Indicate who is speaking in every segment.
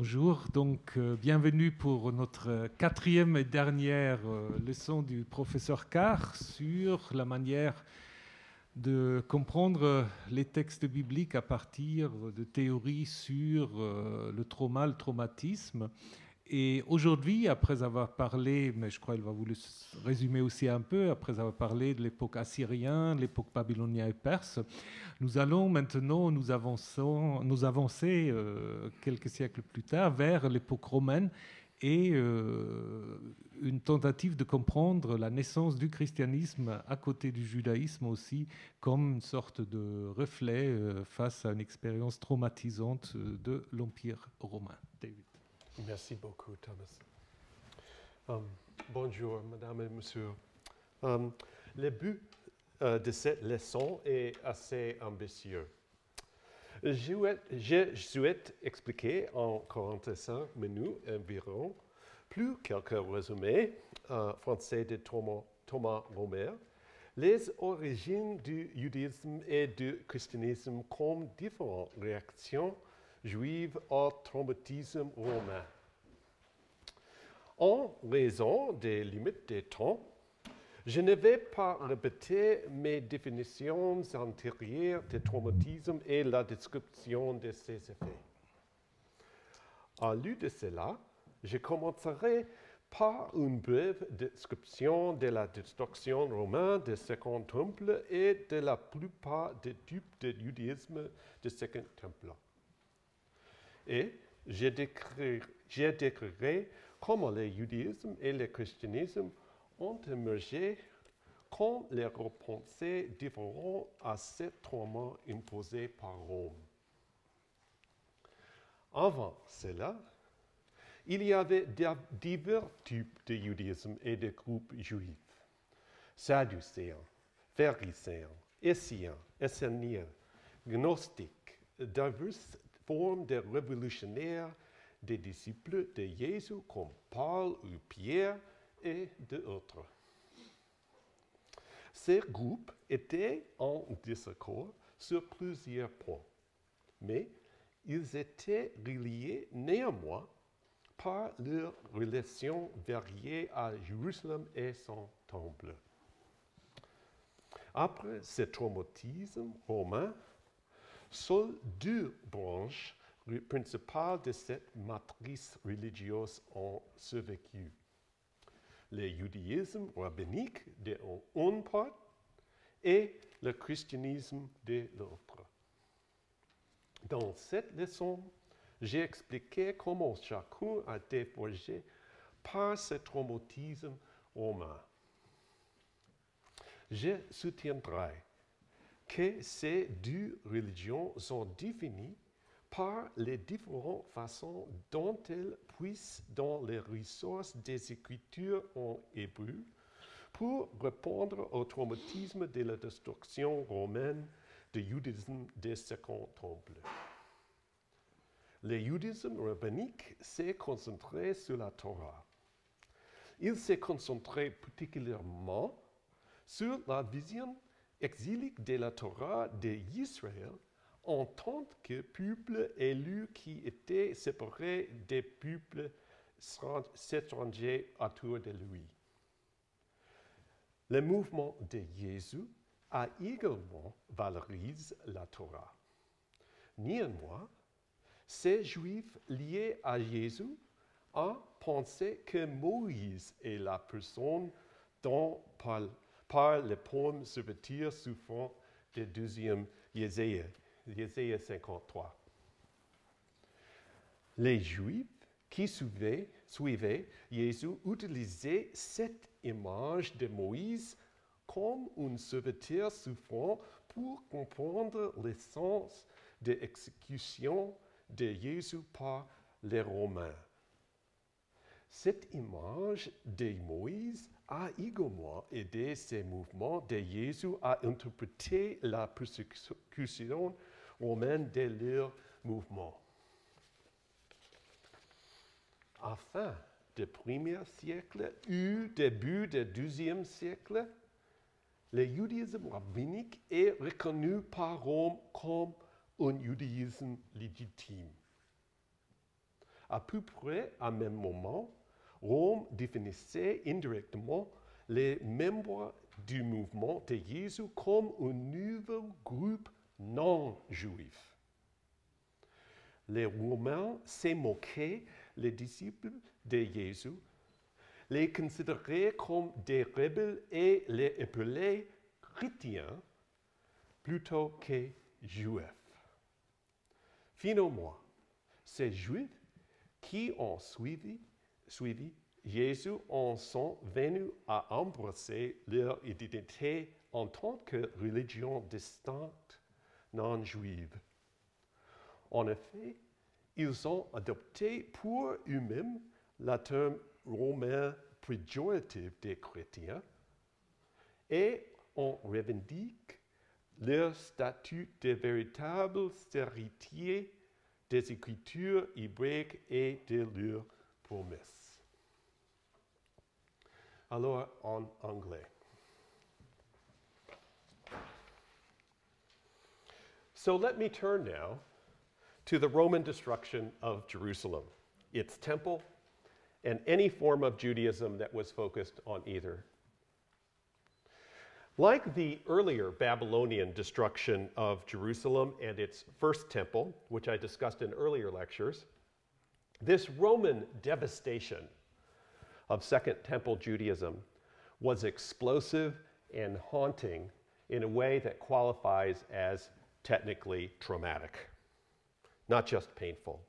Speaker 1: Bonjour, donc bienvenue pour notre quatrième et dernière leçon du professeur Carr sur la manière de comprendre les textes bibliques à partir de théories sur le trauma, le traumatisme. Et aujourd'hui, après avoir parlé, mais je crois qu'il va vous le résumer aussi un peu, après avoir parlé de l'époque assyrienne, l'époque babylonienne et perse, nous allons maintenant nous avancer quelques siècles plus tard vers l'époque romaine et une tentative de comprendre la naissance du christianisme à côté du judaïsme aussi comme une sorte de reflet face à une expérience traumatisante de l'Empire romain. David.
Speaker 2: Merci beaucoup, Thomas. Bonjour, mesdames et messieurs. Le but de cette leçon est assez ambitieux. Je souhaite expliquer en 45 minutes environ, plus quelques résumés français de Thomas Römer, les origines du judaïsme et du christianisme comme différentes réactions juives au traumatisme romain. En raison des limites du temps, je ne vais pas répéter mes définitions antérieures du traumatisme et la description de ses effets. À lieu de cela, je commencerai par une brève description de la destruction romaine du Second Temple et de la plupart des types de judaïsme du Second Temple. Et je décrirai comment le judaïsme et le christianisme ont émergé comme les réponses différentes à ce trauma imposé par Rome. Avant cela, il y avait divers types de judaïsme et de groupes juifs. Sadducéens, pharisiens, esséniens, gnostiques, diverses formes de révolutionnaires, des disciples de Jésus comme Paul ou Pierre et d'autres. Ces groupes étaient en désaccord sur plusieurs points, mais ils étaient reliés néanmoins par leurs relations variées à Jérusalem et son temple. Après ce traumatisme romain, seules deux branches principales de cette matrice religieuse ont survécu. Le judaïsme rabbinique de une part et le christianisme de l'autre. Dans cette leçon, j'ai expliqué comment chacun a été forgé par ce traumatisme romain. Je soutiendrai que ces deux religions sont définies par les différentes façons dont elles puissent dans les ressources des Écritures en hébreu pour répondre au traumatisme de la destruction romaine du judaïsme des Second Temple. Le judaïsme rabbinique s'est concentré sur la Torah. Il s'est concentré particulièrement sur la vision exilique de la Torah d'Israël en tant que peuple élu qui était séparé des peuples étrangers autour de lui. Le mouvement de Jésus a également valorisé la Torah. Néanmoins, ces Juifs liés à Jésus ont pensé que Moïse est la personne dont par le poème serviteur sous fond du deuxième Ésaïe 53. Les Juifs qui suivaient Jésus utilisaient cette image de Moïse comme un serviteur souffrant pour comprendre le sens de l'exécution de Jésus par les Romains. Cette image de Moïse a également aidé ces mouvements de Jésus à interpréter la persécution romaine de leur mouvement. À la fin du 1er siècle ou début du 2e siècle, le judaïsme rabbinique est reconnu par Rome comme un judaïsme légitime. À peu près au même moment, Rome définissait indirectement les membres du mouvement de Jésus comme un nouveau groupe non juif. Les Romains se moquaient les disciples de Jésus, les considéraient comme des rebelles et les appelaient chrétiens plutôt que juifs. Finalement, ces juifs qui ont suivi Jésus en sont venus à embrasser leur identité en tant que religion distincte, non juive. En effet, ils ont adopté pour eux-mêmes le terme romain péjoratif des chrétiens et on revendique leur statut de véritables héritiers des Écritures hébraïques et de leurs promesses. Alors, en anglais. So let me turn now to the Roman destruction of Jerusalem, its temple, and any form of Judaism that was focused on either. Like the earlier Babylonian destruction of Jerusalem and its first temple, which I discussed in earlier lectures, this Roman devastation of Second Temple Judaism was explosive and haunting in a way that qualifies as technically traumatic, not just painful.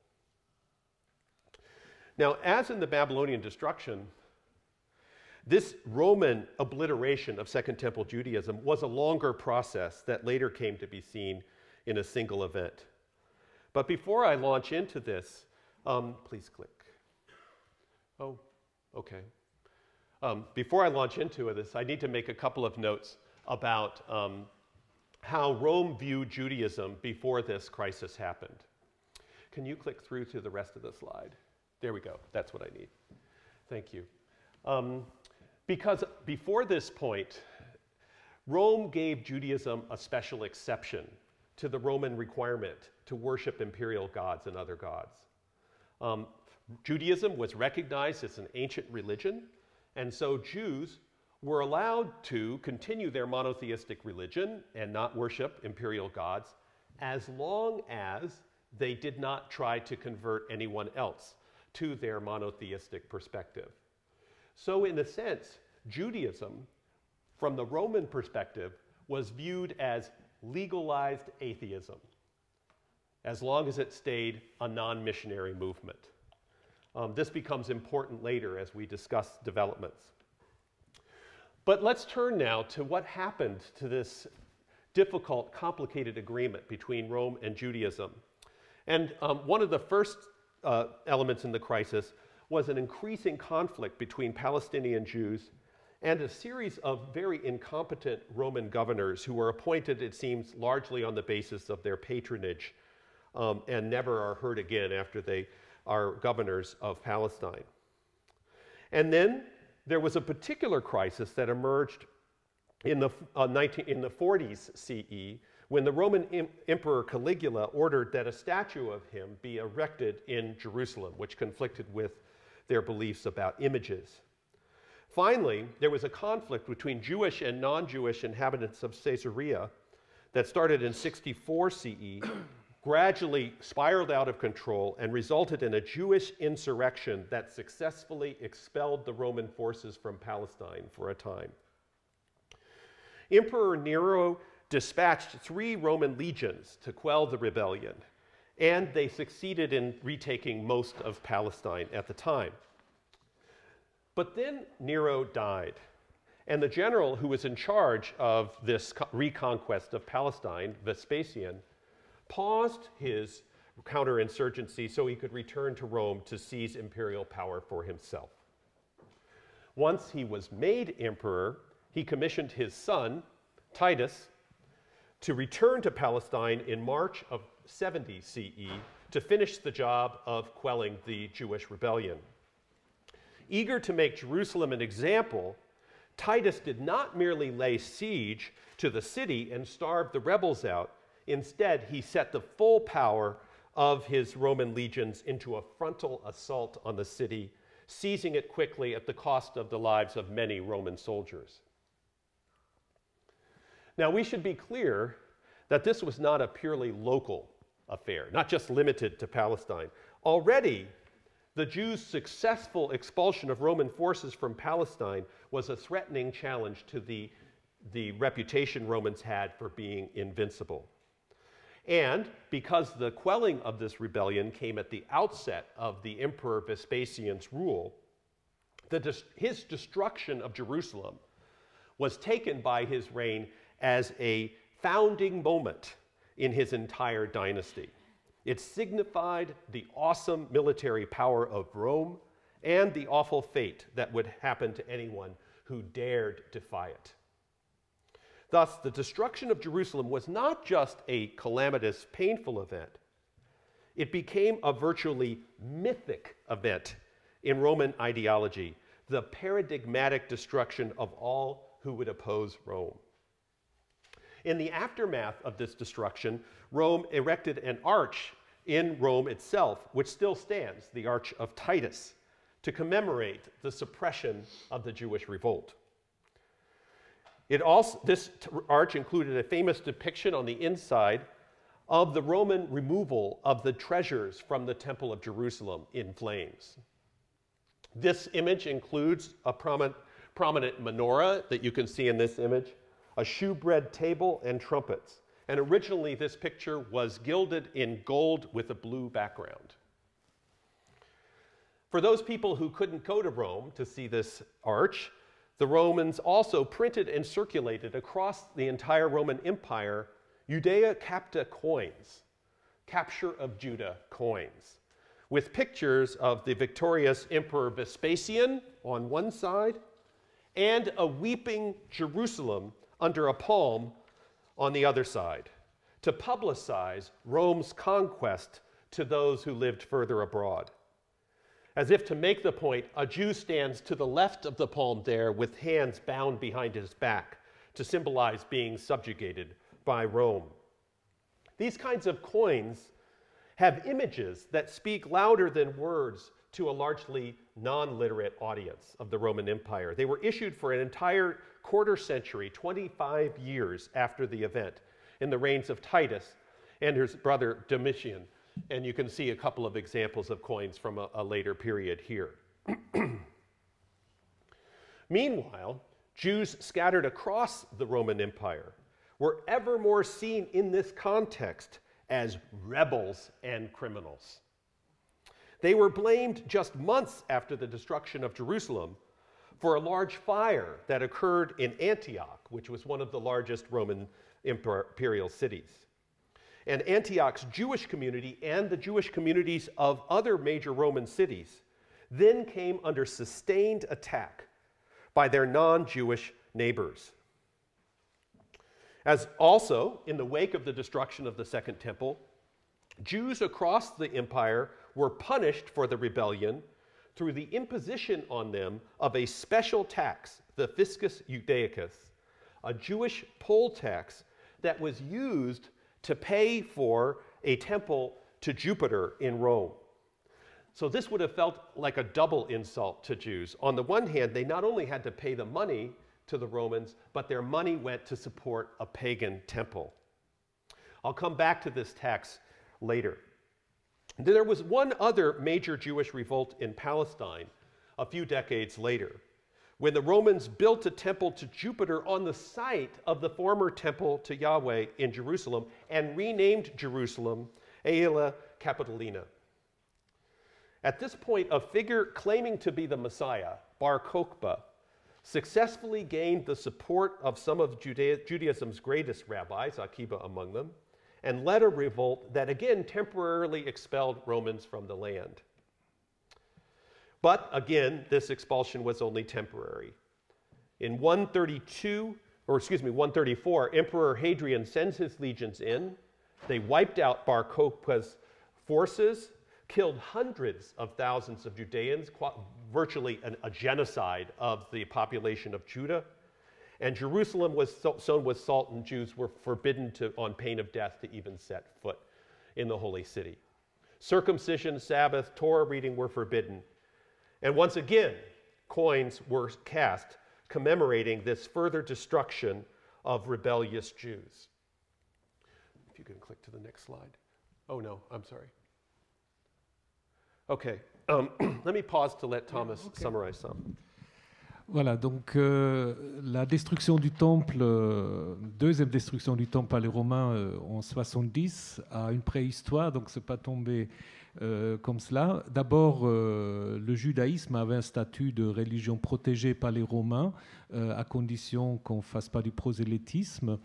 Speaker 2: Now, as in the Babylonian destruction, this Roman obliteration of Second Temple Judaism was a longer process that later came to be seen in a single event. But before I launch into this, please click. Oh, okay. Before I launch into this, I need to make a couple of notes about how Rome viewed Judaism before this crisis happened. Can you click through to the rest of the slide? There we go. That's what I need. Thank you. Because before this point, Rome gave Judaism a special exception to the Roman requirement to worship imperial gods and other gods. Judaism was recognized as an ancient religion, and so Jews were allowed to continue their monotheistic religion and not worship imperial gods as long as they did not try to convert anyone else to their monotheistic perspective. So in a sense, Judaism, from the Roman perspective, was viewed as legalized atheism, as long as it stayed a non-missionary movement. This becomes important later as we discuss developments. But let's turn now to what happened to this difficult, complicated agreement between Rome and Judaism. And one of the first elements in the crisis was an increasing conflict between Palestinian Jews and a series of very incompetent Roman governors who were appointed, it seems, largely on the basis of their patronage and never are heard again after they are governors of Palestine. And then there was a particular crisis that emerged in the 40s CE when the Roman Emperor Caligula ordered that a statue of him be erected in Jerusalem, which conflicted with their beliefs about images. Finally, there was a conflict between Jewish and non-Jewish inhabitants of Caesarea that started in 64 CE, gradually spiraled out of control, and resulted in a Jewish insurrection that successfully expelled the Roman forces from Palestine for a time. Emperor Nero dispatched 3 Roman legions to quell the rebellion, and they succeeded in retaking most of Palestine at the time. But then Nero died, and the general who was in charge of this reconquest of Palestine, Vespasian, paused his counterinsurgency so he could return to Rome to seize imperial power for himself. Once he was made emperor, he commissioned his son, Titus, to return to Palestine in March of 70 CE to finish the job of quelling the Jewish rebellion. Eager to make Jerusalem an example, Titus did not merely lay siege to the city and starve the rebels out. Instead, he set the full power of his Roman legions into a frontal assault on the city, seizing it quickly at the cost of the lives of many Roman soldiers. Now, we should be clear that this was not a purely local affair, not just limited to Palestine. Already, the Jews' successful expulsion of Roman forces from Palestine was a threatening challenge to the reputation Romans had for being invincible. And because the quelling of this rebellion came at the outset of the Emperor Vespasian's rule, his destruction of Jerusalem was taken by his reign as a founding moment in his entire dynasty. It signified the awesome military power of Rome and the awful fate that would happen to anyone who dared defy it. Thus, the destruction of Jerusalem was not just a calamitous, painful event. It became a virtually mythic event in Roman ideology, the paradigmatic destruction of all who would oppose Rome. In the aftermath of this destruction, Rome erected an arch in Rome itself, which still stands, the Arch of Titus, to commemorate the suppression of the Jewish revolt. This arch included a famous depiction on the inside of the Roman removal of the treasures from the Temple of Jerusalem in flames. This image includes a prominent menorah that you can see in this image, a shewbread table, and trumpets. And originally, this picture was gilded in gold with a blue background. For those people who couldn't go to Rome to see this arch, the Romans also printed and circulated across the entire Roman Empire Judea Capta coins, capture of Judah coins, with pictures of the victorious Emperor Vespasian on one side and a weeping Jerusalem under a palm on the other side, to publicize Rome's conquest to those who lived further abroad. As if to make the point, a Jew stands to the left of the palm there with hands bound behind his back to symbolize being subjugated by Rome. These kinds of coins have images that speak louder than words to a largely non-literate audience of the Roman Empire. They were issued for an entire quarter century, 25 years after the event, in the reigns of Titus and his brother Domitian. And you can see a couple of examples of coins from a later period here. Meanwhile, Jews scattered across the Roman Empire were ever more seen in this context as rebels and criminals. They were blamed just months after the destruction of Jerusalem for a large fire that occurred in Antioch, which was one of the largest Roman imperial cities. And Antioch's Jewish community and the Jewish communities of other major Roman cities then came under sustained attack by their non-Jewish neighbors. As also, in the wake of the destruction of the Second Temple, Jews across the empire were punished for the rebellion through the imposition on them of a special tax, the Fiscus Judaicus, a Jewish poll tax that was used to pay for a temple to Jupiter in Rome. So this would have felt like a double insult to Jews. On the one hand, they not only had to pay the money to the Romans, but their money went to support a pagan temple. I'll come back to this tax later. There was one other major Jewish revolt in Palestine a few decades later, when the Romans built a temple to Jupiter on the site of the former temple to Yahweh in Jerusalem and renamed Jerusalem Aelia Capitolina. At this point, a figure claiming to be the Messiah, Bar Kokhba, successfully gained the support of some of Judaism's greatest rabbis, Akiba among them, and led a revolt that again temporarily expelled Romans from the land. But again, this expulsion was only temporary. In 134, Emperor Hadrian sends his legions in. They wiped out Bar Kokhba's forces, killed hundreds of thousands of Judeans, virtually a genocide of the population of Judah. And Jerusalem was sown with salt, and Jews were forbidden to, on pain of death, to even set foot in the holy city. Circumcision, Sabbath, Torah reading were forbidden. And once again, coins were cast commemorating this further destruction of rebellious Jews. If you can click to the next slide. Oh no, I'm sorry. Okay, let me pause to let Thomas summarize some.
Speaker 1: Voilà, donc la destruction du temple, deuxième destruction du temple par les Romains en 70, a une préhistoire, donc c'est pas tombé comme cela. D'abord, le judaïsme avait un statut de religion protégée par les Romains, à condition qu'on ne fasse pas du prosélytisme.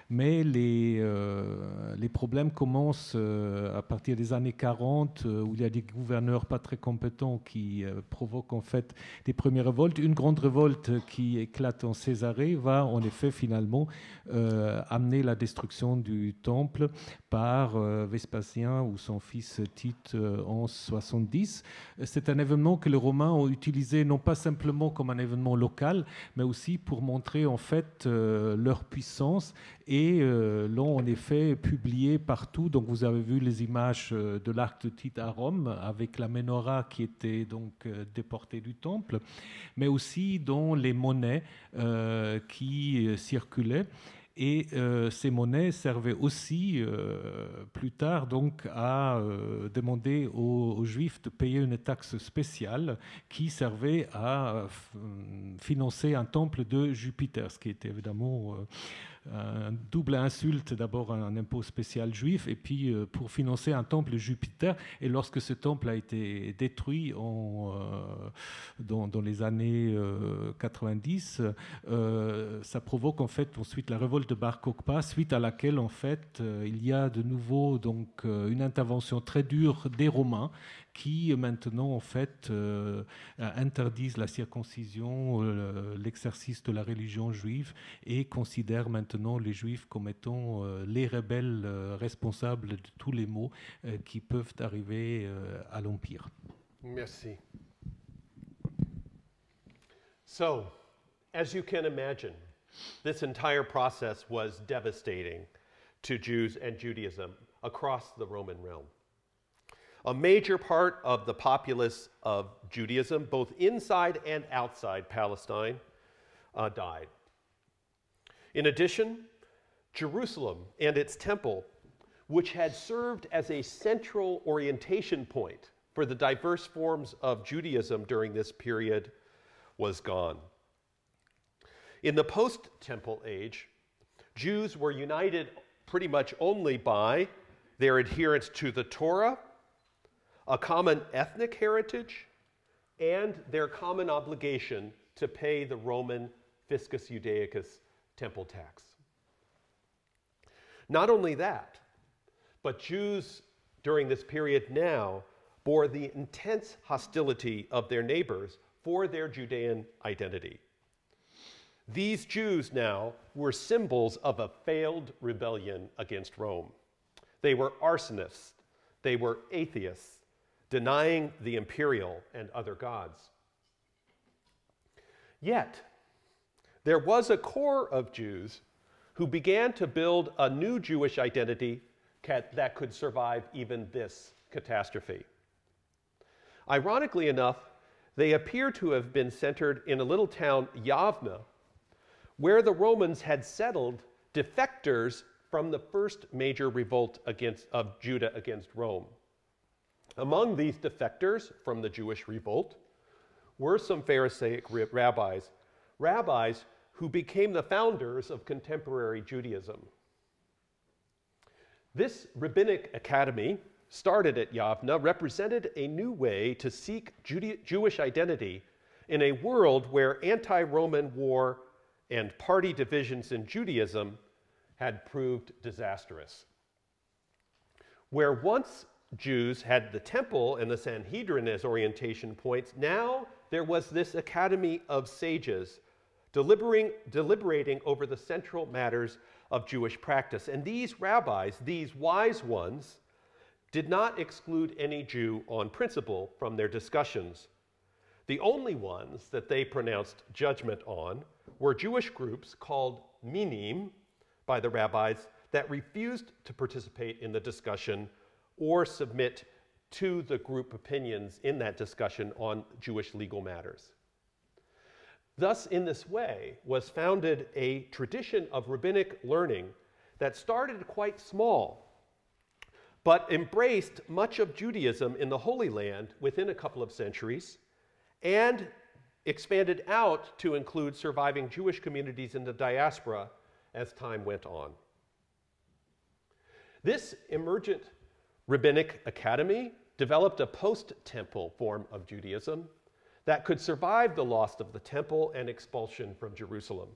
Speaker 1: Mais les problèmes commencent à partir des années 40, où il y a des gouverneurs pas très compétents qui provoquent en fait des premières révoltes. Une grande révolte qui éclate en Césarée va en effet finalement amener la destruction du temple par Vespasien ou son fils Tite en 70. C'est un événement que les Romains ont utilisé non pas simplement comme un événement local, mais aussi pour montrer en fait leur puissance et l'ont en effet publié partout. Donc vous avez vu les images de l'arc de Tite à Rome avec la menorah qui était donc déportée du temple, mais aussi dans les monnaies qui circulaient. Et ces monnaies servaient aussi plus tard donc à demander aux Juifs de payer une taxe spéciale qui servait à financer un temple de Jupiter, ce qui était évidemment un double insulte, d'abord un impôt spécial juif et puis pour financer un temple de Jupiter. Et lorsque ce temple a été détruit dans les années 90, ça provoque en fait ensuite la révolte de Bar Kokhba, suite à laquelle en fait il y a de nouveau donc une intervention très dure des Romains qui maintenant en fait interdisent la circoncision, l'exercice de la religion juive et considèrent maintenant les Juifs comme étant les rebelles responsables de tous les maux qui peuvent arriver à l'Empire.
Speaker 2: Merci. So, as you can imagine, this entire process was devastating to Jews and Judaism across the Roman realm. A major part of the populace of Judaism, both inside and outside Palestine, died. In addition, Jerusalem and its temple, which had served as a central orientation point for the diverse forms of Judaism during this period, was gone. In the post-temple age, Jews were united pretty much only by their adherence to the Torah, a common ethnic heritage, and their common obligation to pay the Roman fiscus judaicus temple tax. Not only that, but Jews during this period now bore the intense hostility of their neighbors for their Judean identity. These Jews now were symbols of a failed rebellion against Rome. They were arsonists, they were atheists, denying the imperial and other gods. Yet, there was a core of Jews who began to build a new Jewish identity that could survive even this catastrophe. Ironically enough, they appear to have been centered in a little town, Yavne, where the Romans had settled defectors from the first major revolt of Judah against Rome. Among these defectors from the Jewish revolt were some Pharisaic rabbis who became the founders of contemporary Judaism. This rabbinic academy, started at Yavne, represented a new way to seek Jewish identity in a world where anti-Roman war and party divisions in Judaism had proved disastrous. Where once Jews had the temple and the Sanhedrin as orientation points, now there was this academy of sages deliberating over the central matters of Jewish practice. And these rabbis, these wise ones, did not exclude any Jew on principle from their discussions. The only ones that they pronounced judgment on were Jewish groups called minim by the rabbis that refused to participate in the discussion or submit to the group opinions in that discussion on Jewish legal matters. Thus, in this way, was founded a tradition of rabbinic learning that started quite small, but embraced much of Judaism in the Holy Land within a couple of centuries, and expanded out to include surviving Jewish communities in the diaspora as time went on. This emergent rabbinic academy developed a post-temple form of Judaism that could survive the loss of the temple and expulsion from Jerusalem.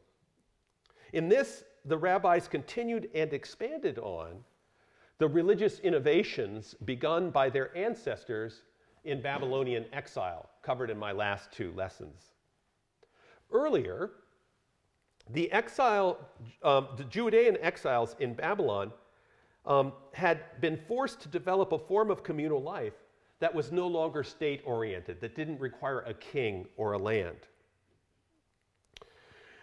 Speaker 2: In this, the rabbis continued and expanded on the religious innovations begun by their ancestors in Babylonian exile, covered in my last two lessons. Earlier, the Judean exiles in Babylon had been forced to develop a form of communal life that was no longer state-oriented, that didn't require a king or a land.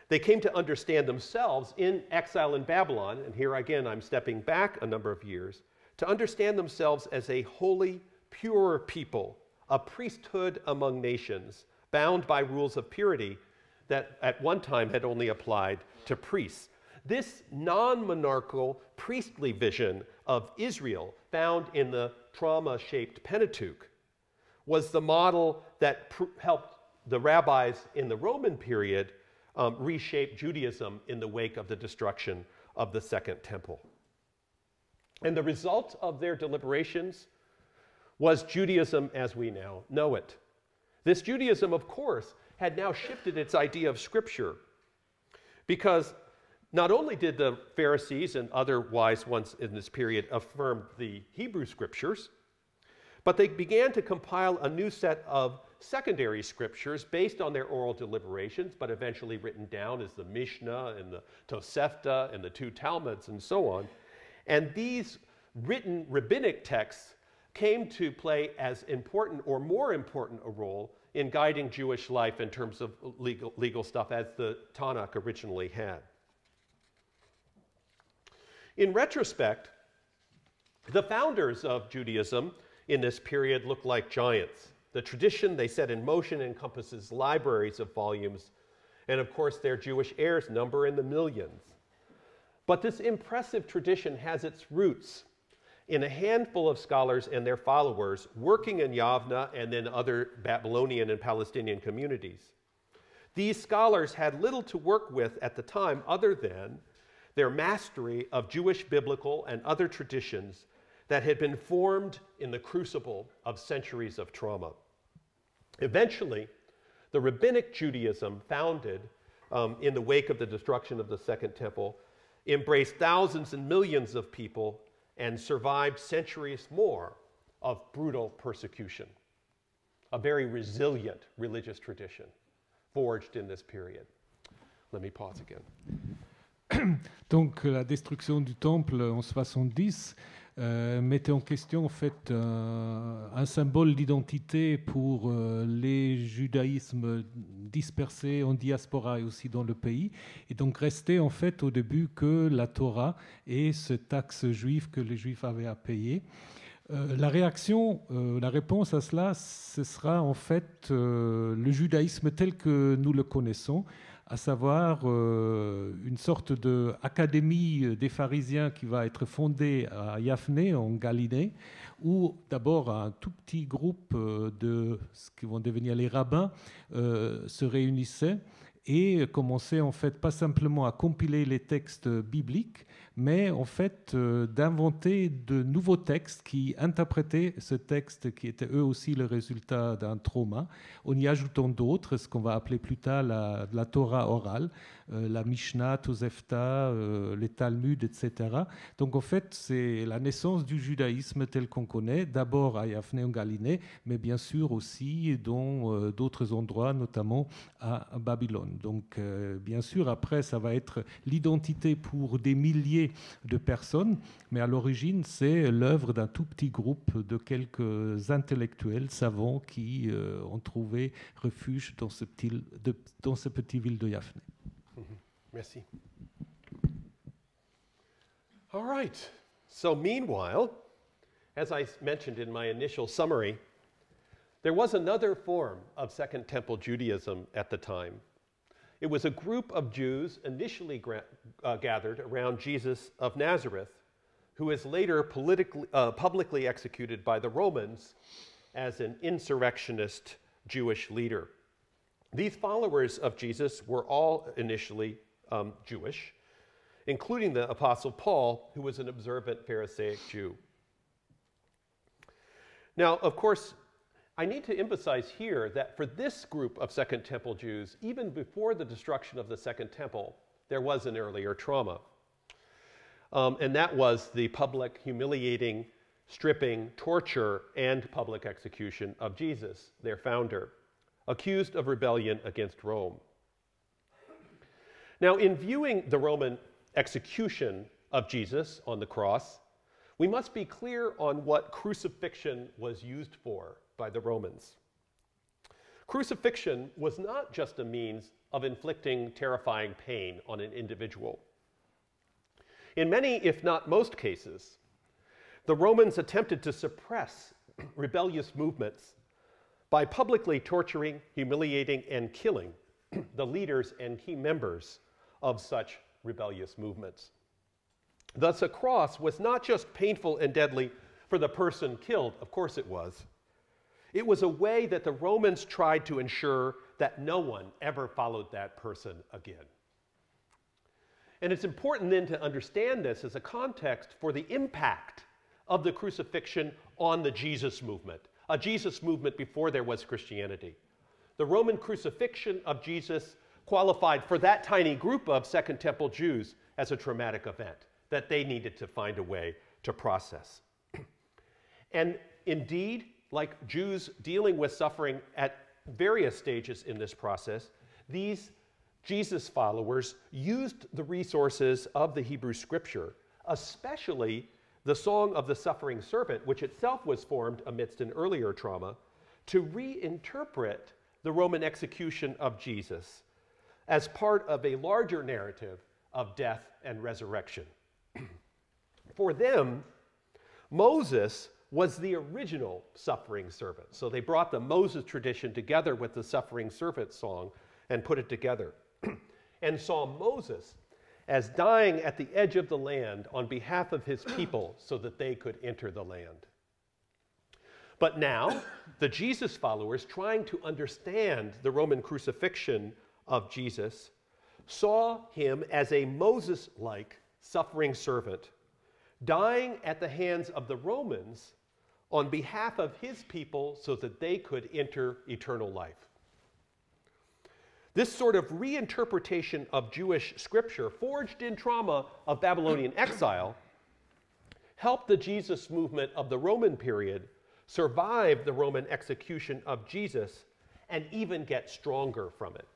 Speaker 2: They came to understand themselves in exile in Babylon, and here again I'm stepping back a number of years, to understand themselves as a holy, pure people, a priesthood among nations, bound by rules of purity that at one time had only applied to priests. This non-monarchical priestly vision of Israel, found in the trauma-shaped Pentateuch, was the model that helped the rabbis in the Roman period reshape Judaism in the wake of the destruction of the Second Temple. And the result of their deliberations was Judaism as we now know it. This Judaism, of course, had now shifted its idea of Scripture, because not only did the Pharisees and other wise ones in this period affirm the Hebrew Scriptures, but they began to compile a new set of secondary scriptures based on their oral deliberations, but eventually written down as the Mishnah and the Tosefta and the two Talmuds and so on. And these written rabbinic texts came to play as important or more important a role in guiding Jewish life in terms of legal stuff as the Tanakh originally had. In retrospect, the founders of Judaism in this period look like giants. The tradition they set in motion encompasses libraries of volumes, and of course their Jewish heirs number in the millions. But this impressive tradition has its roots in a handful of scholars and their followers working in Yavna and then other Babylonian and Palestinian communities. These scholars had little to work with at the time other than their mastery of Jewish biblical and other traditions that had been formed in the crucible of centuries of trauma. Eventually, the rabbinic Judaism founded in the wake of the destruction of the Second Temple embraced thousands and millions of people and survived centuries more of brutal persecution. A very resilient religious tradition forged in this period. Let me pause again.
Speaker 1: Donc la destruction du temple en 70 mettait en question en fait un symbole d'identité pour les judaïsmes dispersés en diaspora et aussi dans le pays, et donc restait en fait au début que la Torah et ce taxe juif que les juifs avaient à payer. La réponse à cela, ce sera en fait le judaïsme tel que nous le connaissons, à savoir une sorte d'académie des pharisiens qui va être fondée à Yaphné, en Galilée, où d'abord un tout petit groupe de ce qui vont devenir les rabbins se réunissaient et commençaient en fait pas simplement à compiler les textes bibliques, mais en fait d'inventer de nouveaux textes qui interprétaient ce texte qui était eux aussi le résultat d'un trauma, en y ajoutant d'autres, ce qu'on va appeler plus tard la Torah orale, la Mishnah, Tosefta, les Talmuds, etc. Donc en fait, c'est la naissance du judaïsme tel qu'on connaît, d'abord à Yaphné en Galilée, mais bien sûr aussi dans d'autres endroits, notamment à Babylone. Donc bien sûr, après, ça va être l'identité pour des milliers de personnes, mais à l'origine, c'est l'œuvre d'un tout petit groupe de quelques intellectuels savants qui ont trouvé refuge dans ce petit ville de Yaphné.
Speaker 2: Merci. All right. So meanwhile, as I mentioned in my initial summary, there was another form of Second Temple Judaism at the time. It was a group of Jews initially gathered around Jesus of Nazareth, who is later publicly executed by the Romans as an insurrectionist Jewish leader. These followers of Jesus were all initially Jewish, including the Apostle Paul, who was an observant Pharisaic Jew. Now, of course, I need to emphasize here that for this group of Second Temple Jews, even before the destruction of the Second Temple, there was an earlier trauma. And that was the public, humiliating, stripping, torture, and public execution of Jesus, their founder, accused of rebellion against Rome. Now, in viewing the Roman execution of Jesus on the cross, we must be clear on what crucifixion was used for by the Romans. Crucifixion was not just a means of inflicting terrifying pain on an individual. In many, if not most cases, the Romans attempted to suppress rebellious movements by publicly torturing, humiliating, and killing the leaders and key members of such rebellious movements. Thus, a cross was not just painful and deadly for the person killed, of course it was. It was a way that the Romans tried to ensure that no one ever followed that person again. And it's important then to understand this as a context for the impact of the crucifixion on the Jesus movement, a Jesus movement before there was Christianity. The Roman crucifixion of Jesus qualified for that tiny group of Second Temple Jews as a traumatic event that they needed to find a way to process. And indeed, like Jews dealing with suffering at various stages in this process, these Jesus followers used the resources of the Hebrew Scripture, especially the Song of the Suffering Servant, which itself was formed amidst an earlier trauma, to reinterpret the Roman execution of Jesus as part of a larger narrative of death and resurrection. For them, Moses was the original suffering servant. So they brought the Moses tradition together with the suffering servant song and put it together and saw Moses as dying at the edge of the land on behalf of his people so that they could enter the land. But now, the Jesus followers, trying to understand the Roman crucifixion of Jesus, saw him as a Moses-like suffering servant, dying at the hands of the Romans on behalf of his people so that they could enter eternal life. This sort of reinterpretation of Jewish scripture, forged in trauma of Babylonian exile, helped the Jesus movement of the Roman period survive the Roman execution of Jesus and even get stronger from it.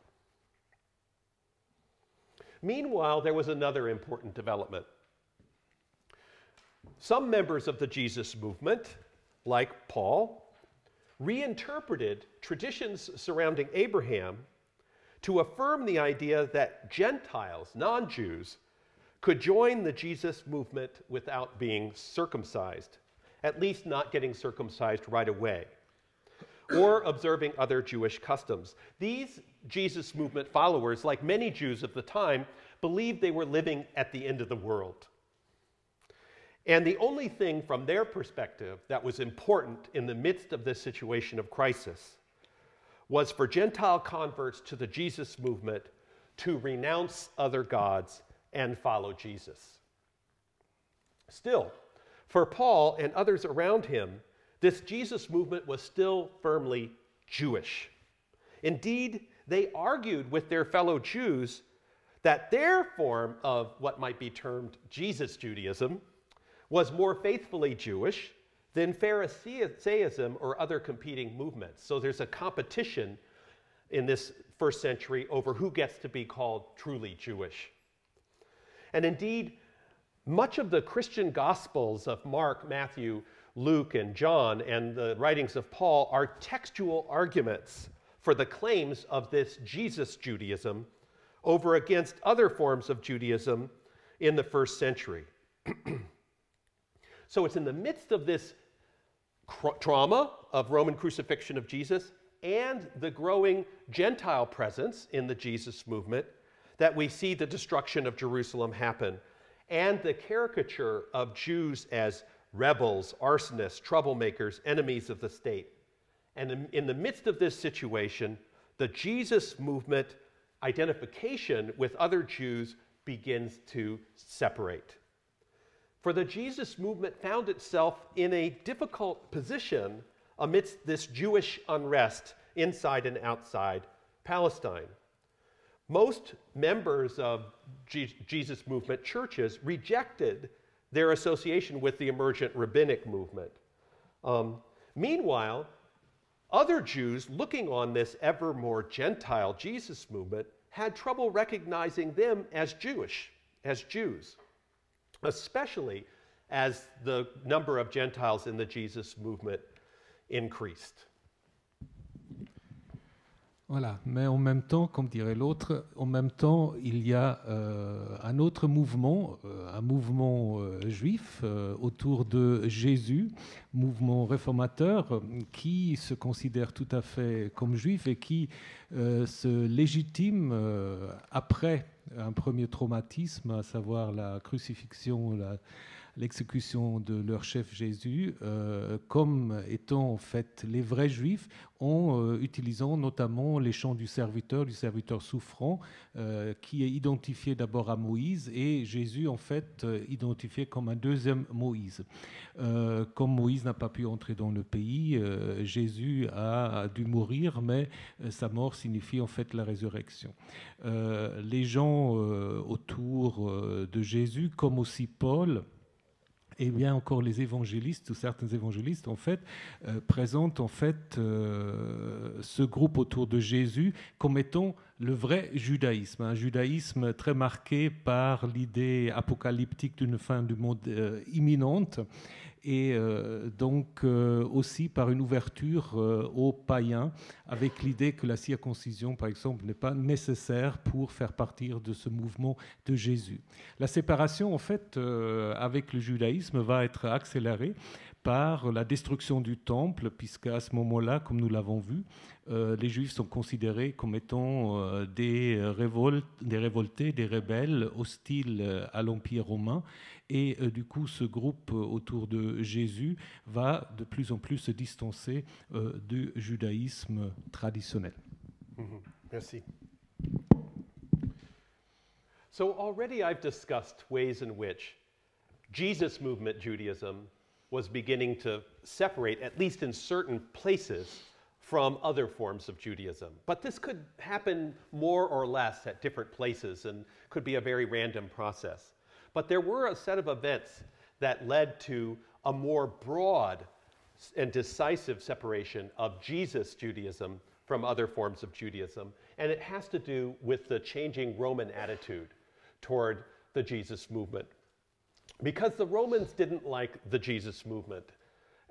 Speaker 2: Meanwhile, there was another important development. Some members of the Jesus movement, like Paul, reinterpreted traditions surrounding Abraham to affirm the idea that Gentiles, non-Jews, could join the Jesus movement without being circumcised, at least not getting circumcised right away, or observing other Jewish customs. These Jesus movement followers, like many Jews of the time, believed they were living at the end of the world. And the only thing from their perspective that was important in the midst of this situation of crisis was for Gentile converts to the Jesus movement to renounce other gods and follow Jesus. Still, for Paul and others around him, this Jesus movement was still firmly Jewish. Indeed, they argued with their fellow Jews that their form of what might be termed Jesus Judaism was more faithfully Jewish than Pharisaism or other competing movements. So there's a competition in this first century over who gets to be called truly Jewish. And indeed, much of the Christian Gospels of Mark, Matthew, Luke, and John, and the writings of Paul are textual arguments for the claims of this Jesus Judaism over against other forms of Judaism in the first century. So it's in the midst of this trauma of Roman crucifixion of Jesus and the growing Gentile presence in the Jesus movement that we see the destruction of Jerusalem happen, and the caricature of Jews as rebels, arsonists, troublemakers, enemies of the state. And in the midst of this situation, the Jesus movement identification with other Jews begins to separate. For the Jesus movement found itself in a difficult position amidst this Jewish unrest inside and outside Palestine. Most members of Jesus movement churches rejected their association with the emergent rabbinic movement. Meanwhile, other Jews looking on this ever more Gentile Jesus movement had trouble recognizing them as Jewish, as Jews, especially as the number of Gentiles in the Jesus movement increased.
Speaker 1: Voilà, mais en même temps, comme dirait l'autre, en même temps, il y a un autre mouvement, un mouvement juif autour de Jésus, mouvement réformateur, qui se considère tout à fait comme juif et qui se légitime après un premier traumatisme, à savoir la crucifixion, l'exécution de leur chef Jésus, comme étant en fait les vrais juifs, en utilisant notamment les chants du serviteur souffrant, qui est identifié d'abord à Moïse, et Jésus en fait identifié comme un deuxième Moïse. Comme Moïse n'a pas pu entrer dans le pays, Jésus a dû mourir, mais sa mort signifie en fait la résurrection. Les gens autour de Jésus, comme aussi Paul, et bien encore les évangélistes, ou certains évangélistes, en fait, présentent en fait ce groupe autour de Jésus comme étant le vrai judaïsme, un judaïsme très marqué par l'idée apocalyptique d'une fin du monde imminente, et donc aussi par une ouverture aux païens, avec l'idée que la circoncision, par exemple, n'est pas nécessaire pour faire partir de ce mouvement de Jésus. La séparation, en fait, avec le judaïsme va être accélérée par la destruction du temple, puisqu'à ce moment-là, comme nous l'avons vu, les Juifs sont considérés comme étant des révoltés, des rebelles hostiles à l'Empire romain. Et du coup, ce groupe autour de Jésus va de plus en plus se distancer du judaïsme traditionnel.
Speaker 2: Merci. So already I've discussed ways in which Jesus movement Judaism was beginning to separate, at least in certain places, from other forms of Judaism. But this could happen more or less at different places and could be a very random process. But there were a set of events that led to a more broad and decisive separation of Jesus Judaism from other forms of Judaism. And it has to do with the changing Roman attitude toward the Jesus movement. Because the Romans didn't like the Jesus movement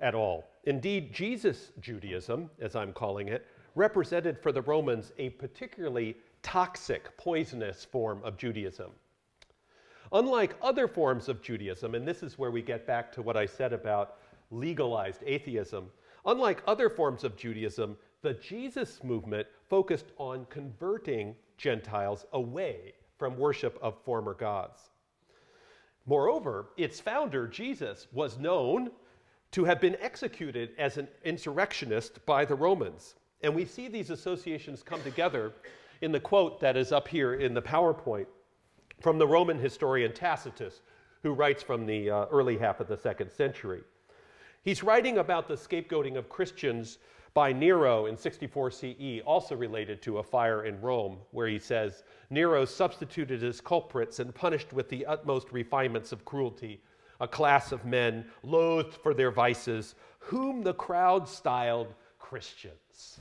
Speaker 2: at all. Indeed, Jesus Judaism, as I'm calling it, represented for the Romans a particularly toxic, poisonous form of Judaism. Unlike other forms of Judaism, and this is where we get back to what I said about legalized atheism, unlike other forms of Judaism, the Jesus movement focused on converting Gentiles away from worship of former gods. Moreover, its founder, Jesus, was known to have been executed as an insurrectionist by the Romans. And we see these associations come together in the quote that is up here in the PowerPoint from the Roman historian Tacitus, who writes from the early half of the 2nd century. He's writing about the scapegoating of Christians by Nero in 64 CE, also related to a fire in Rome, where he says, Nero substituted as culprits and punished with the utmost refinements of cruelty a class of men loathed for their vices, whom the crowd styled Christians.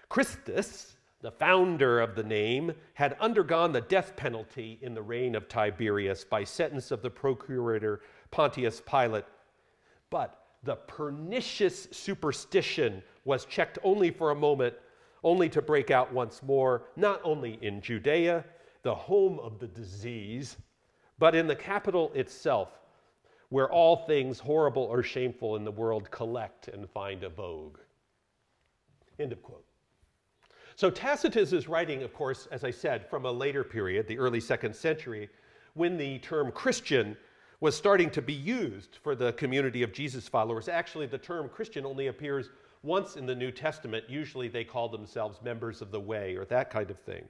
Speaker 2: Christus, the founder of the name, had undergone the death penalty in the reign of Tiberius by sentence of the procurator Pontius Pilate. But the pernicious superstition was checked only for a moment, only to break out once more, not only in Judea, the home of the disease, but in the capital itself, where all things horrible or shameful in the world collect and find a vogue. End of quote. So Tacitus is writing, of course, as I said, from a later period, the early 2nd century, when the term Christian was starting to be used for the community of Jesus followers. Actually, the term Christian only appears once in the New Testament. Usually they call themselves members of the way or that kind of thing.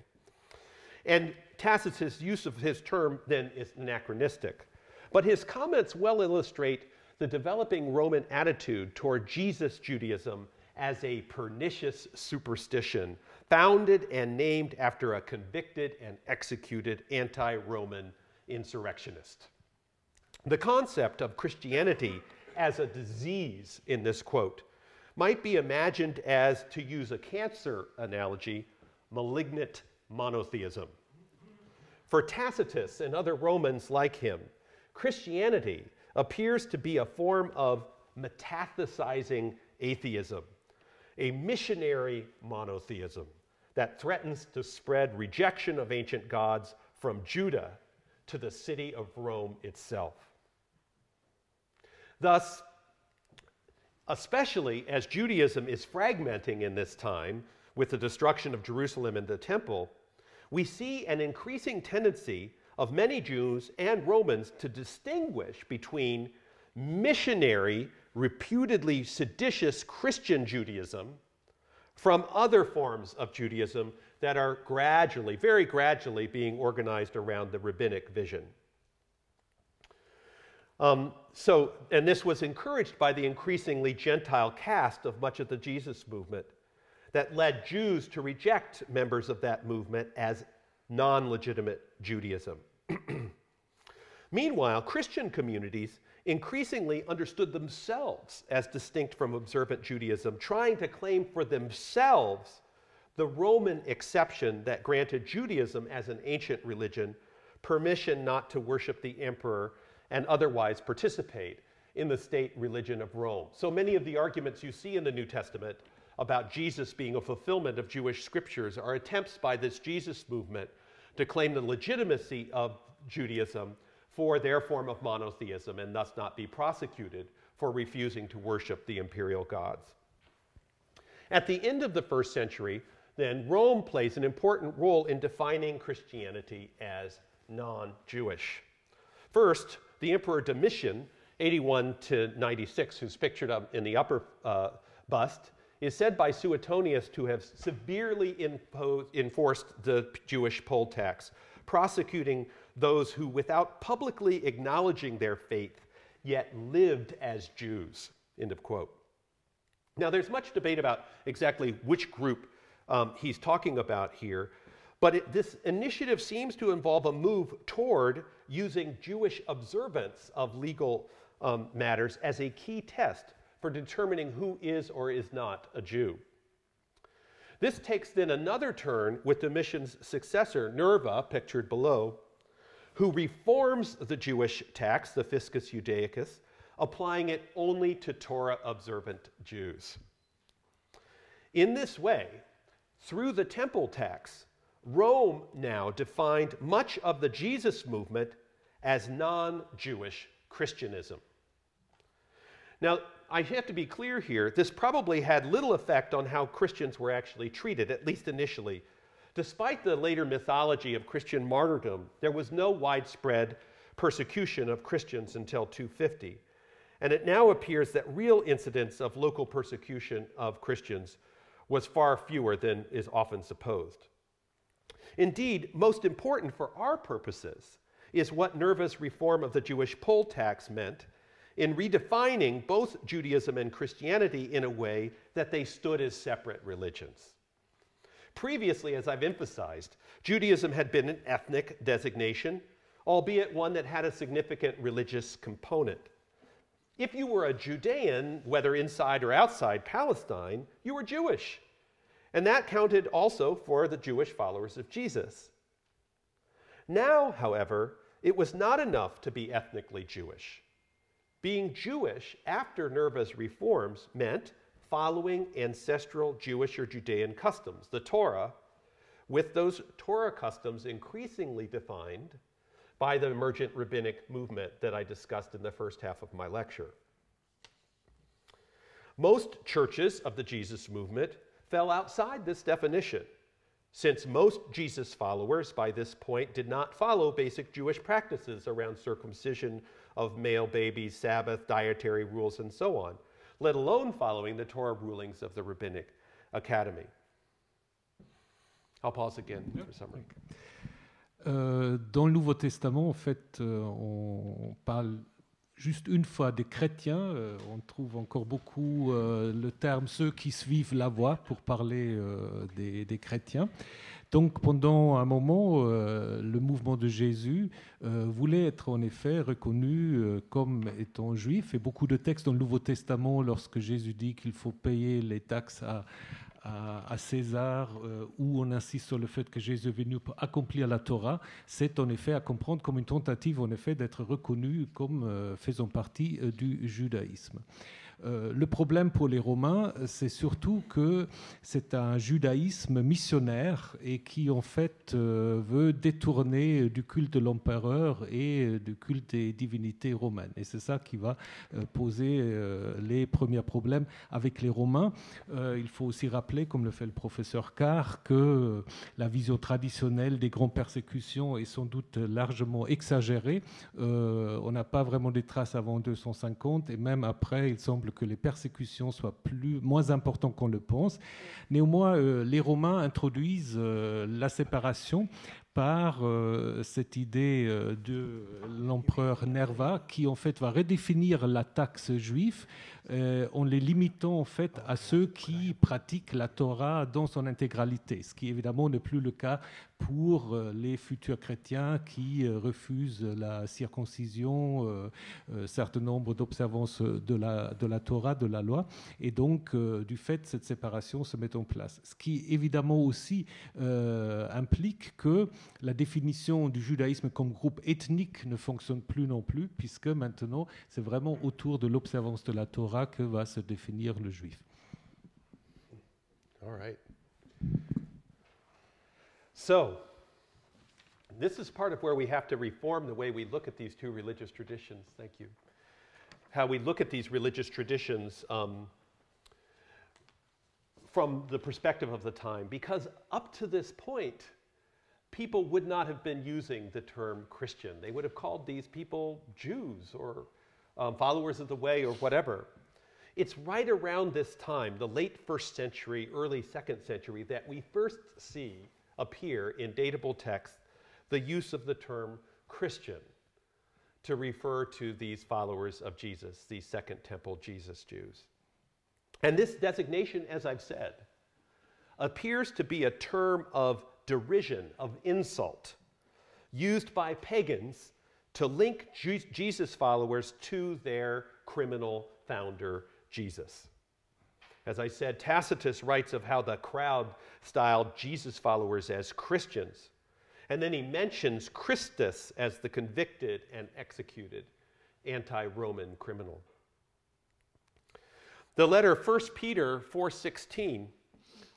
Speaker 2: And Tacitus' use of his term then is anachronistic. But his comments well illustrate the developing Roman attitude toward Jesus Judaism as a pernicious superstition, founded and named after a convicted and executed anti-Roman insurrectionist. The concept of Christianity as a disease in this quote might be imagined as, to use a cancer analogy, malignant monotheism. For Tacitus and other Romans like him, Christianity appears to be a form of metathesizing atheism, a missionary monotheism that threatens to spread rejection of ancient gods from Judah to the city of Rome itself. Thus, especially as Judaism is fragmenting in this time with the destruction of Jerusalem and the temple, we see an increasing tendency of many Jews and Romans to distinguish between missionary, reputedly seditious Christian Judaism from other forms of Judaism that are gradually, very gradually, being organized around the rabbinic vision. And this was encouraged by the increasingly Gentile cast of much of the Jesus movement that led Jews to reject members of that movement as non-legitimate Judaism. Meanwhile, Christian communities increasingly understood themselves as distinct from observant Judaism, trying to claim for themselves the Roman exception that granted Judaism as an ancient religion permission not to worship the emperor and otherwise participate in the state religion of Rome. So many of the arguments you see in the New Testament about Jesus being a fulfillment of Jewish scriptures are attempts by this Jesus movement to claim the legitimacy of Judaism for their form of monotheism and thus not be prosecuted for refusing to worship the imperial gods. At the end of the 1st century, then, Rome plays an important role in defining Christianity as non-Jewish. First, the Emperor Domitian, 81 to 96, who's pictured up in the upper bust, is said by Suetonius to have severely enforced the Jewish poll tax, prosecuting those who, without publicly acknowledging their faith, yet lived as Jews, end of quote. Now, there's much debate about exactly which group he's talking about here, but this initiative seems to involve a move toward using Jewish observance of legal matters as a key test for determining who is or is not a Jew. This takes then another turn with Domitian's successor, Nerva, pictured below, who reforms the Jewish tax, the Fiscus Judaicus, applying it only to Torah-observant Jews. In this way, through the temple tax, Rome now defined much of the Jesus movement as non-Jewish Christianism. Now, I have to be clear here, this probably had little effect on how Christians were actually treated, at least initially. Despite the later mythology of Christian martyrdom, there was no widespread persecution of Christians until 250. And it now appears that real incidents of local persecution of Christians was far fewer than is often supposed. Indeed, most important for our purposes is what Nerva's reform of the Jewish poll tax meant in redefining both Judaism and Christianity in a way that they stood as separate religions. Previously, as I've emphasized, Judaism had been an ethnic designation, albeit one that had a significant religious component. If you were a Judean, whether inside or outside Palestine, you were Jewish. And that counted also for the Jewish followers of Jesus. Now, however, it was not enough to be ethnically Jewish. Being Jewish after Nerva's reforms meant following ancestral Jewish or Judean customs, the Torah, with those Torah customs increasingly defined by the emergent rabbinic movement that I discussed in the first half of my lecture. Most churches of the Jesus movement fell outside this definition, since most Jesus followers by this point did not follow basic Jewish practices around circumcision of male babies, Sabbath, dietary rules, and so on, let alone following the Torah rulings of the rabbinic academy. I'll pause again for summary.
Speaker 1: Dans le Nouveau Testament, en fait, on parle juste une fois des chrétiens. On trouve encore beaucoup le terme « ceux qui suivent la voie » pour parler des chrétiens. Donc, pendant un moment, le mouvement de Jésus voulait être en effet reconnu comme étant juif. Et beaucoup de textes dans le Nouveau Testament, lorsque Jésus dit qu'il faut payer les taxes à César, où on insiste sur le fait que Jésus est venu pour accomplir la Torah, c'est en effet à comprendre comme une tentative en effet d'être reconnu comme faisant partie du judaïsme. Le problème pour les Romains, c'est surtout que c'est un judaïsme missionnaire et qui en fait veut détourner du culte de l'empereur et du culte des divinités romaines. Et c'est ça qui va poser les premiers problèmes avec les Romains. Il faut aussi rappeler, comme le fait le professeur Carr, que la vision traditionnelle des grandes persécutions est sans doute largement exagérée. On n'a pas vraiment des traces avant 250 et même après, il semble que les persécutions soient moins importantes qu'on le pense. Néanmoins, les Romains introduisent la séparation par cette idée de l'empereur Nerva qui en fait va redéfinir la taxe juive en les limitant en fait à ceux qui pratiquent la Torah dans son intégralité, ce qui évidemment n'est plus le cas pour les futurs chrétiens qui refusent la circoncision, un certain nombre d'observances de la Torah, de la loi, et donc du fait cette séparation se met en place. Ce qui évidemment aussi implique que la définition du judaïsme comme groupe ethnique ne fonctionne plus non plus, puisque maintenant c'est vraiment autour de l'observance de la Torah que va se définir le juif.
Speaker 2: All right. So, this is part of where we have to reform the way we look at these two religious traditions. Thank you. How we look at these religious traditions from the perspective of the time. Because up to this point, people would not have been using the term Christian. They would have called these people Jews or followers of the way or whatever. It's right around this time, the late first century, early second century, that we first see appear in datable texts the use of the term Christian to refer to these followers of Jesus, these Second Temple Jesus Jews. And this designation, as I've said, appears to be a term of derision, of insult, used by pagans to link Jesus followers to their criminal founder, Jesus. As I said, Tacitus writes of how the crowd styled Jesus followers as Christians. And then he mentions Christus as the convicted and executed anti-Roman criminal. The letter 1 Peter 4:16,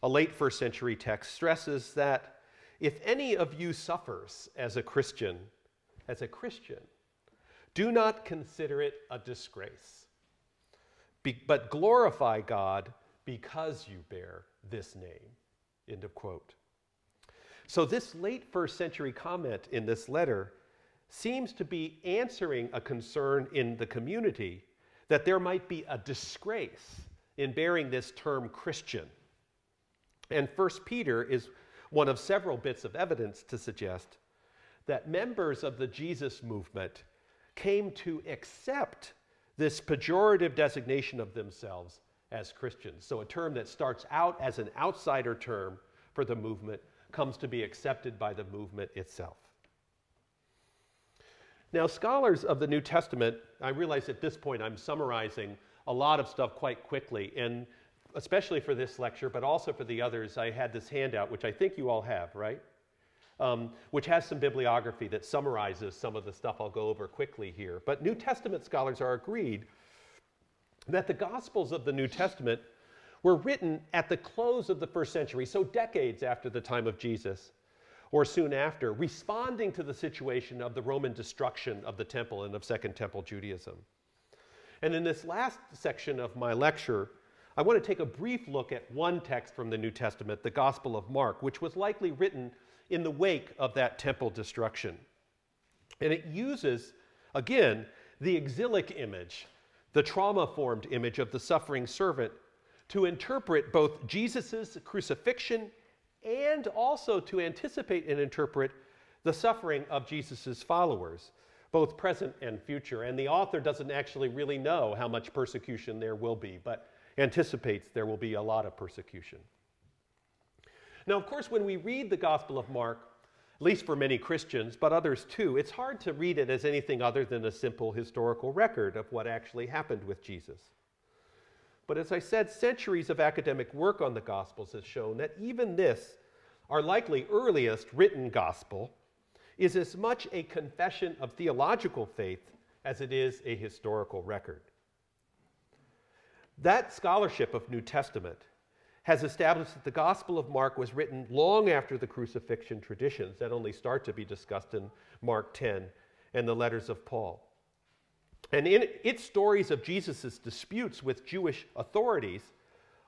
Speaker 2: a late first century text, stresses that if any of you suffers as a Christian, do not consider it a disgrace, but glorify God because you bear this name. End of quote. So this late first century comment in this letter seems to be answering a concern in the community that there might be a disgrace in bearing this term Christian. And 1 Peter is one of several bits of evidence to suggest that members of the Jesus movement came to accept this pejorative designation of themselves as Christians. So a term that starts out as an outsider term for the movement comes to be accepted by the movement itself. Now, scholars of the New Testament, I realize at this point I'm summarizing a lot of stuff quite quickly, and especially for this lecture, but also for the others, I had this handout, which I think you all have, right? Which has some bibliography that summarizes some of the stuff I'll go over quickly here. But New Testament scholars are agreed that the Gospels of the New Testament were written at the close of the first century, so decades after the time of Jesus, or soon after, responding to the situation of the Roman destruction of the temple and of Second Temple Judaism. And in this last section of my lecture, I want to take a brief look at one text from the New Testament, the Gospel of Mark, which was likely written in the wake of that temple destruction. And it uses, again, the exilic image, the trauma-formed image of the suffering servant, to interpret both Jesus' crucifixion and also to anticipate and interpret the suffering of Jesus' followers, both present and future. And the author doesn't actually really know how much persecution there will be, but anticipates there will be a lot of persecution. Now, of course, when we read the Gospel of Mark, at least for many Christians, but others too, it's hard to read it as anything other than a simple historical record of what actually happened with Jesus. But as I said, centuries of academic work on the Gospels has shown that even this, our likely earliest written Gospel, is as much a confession of theological faith as it is a historical record. That scholarship of New Testament has established that the Gospel of Mark was written long after the crucifixion traditions that only start to be discussed in Mark 10 and the letters of Paul. And in its stories of Jesus' disputes with Jewish authorities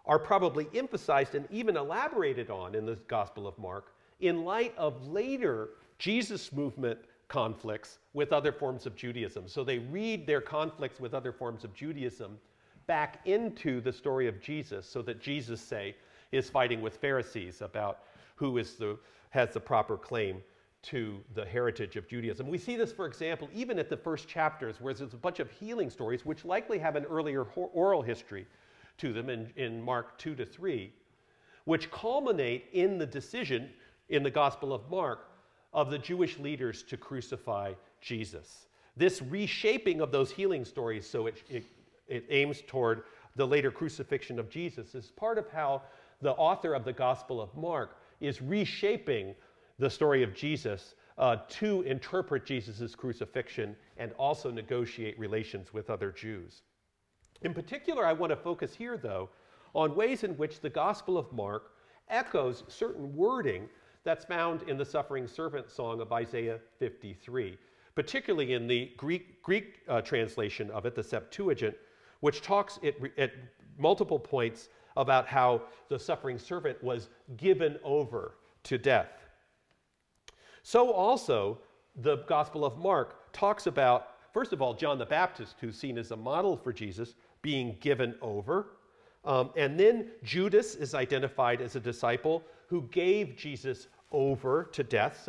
Speaker 2: are probably emphasized and even elaborated on in the Gospel of Mark in light of later Jesus movement conflicts with other forms of Judaism. So they read their conflicts with other forms of Judaism back into the story of Jesus, so that Jesus, say, is fighting with Pharisees about who has the proper claim to the heritage of Judaism. We see this, for example, even at the first chapters, where there's a bunch of healing stories, which likely have an earlier oral history to them in Mark 2 to 3, which culminate in the decision in the Gospel of Mark of the Jewish leaders to crucify Jesus. This reshaping of those healing stories, so it aims toward the later crucifixion of Jesus, is part of how the author of the Gospel of Mark is reshaping the story of Jesus to interpret Jesus' crucifixion and also negotiate relations with other Jews. In particular, I want to focus here, though, on ways in which the Gospel of Mark echoes certain wording that's found in the suffering servant song of Isaiah 53, particularly in the Greek translation of it, the Septuagint, which talks at multiple points about how the suffering servant was given over to death. So also, the Gospel of Mark talks about, first of all, John the Baptist, who's seen as a model for Jesus, being given over. And then Judas is identified as a disciple who gave Jesus over to death.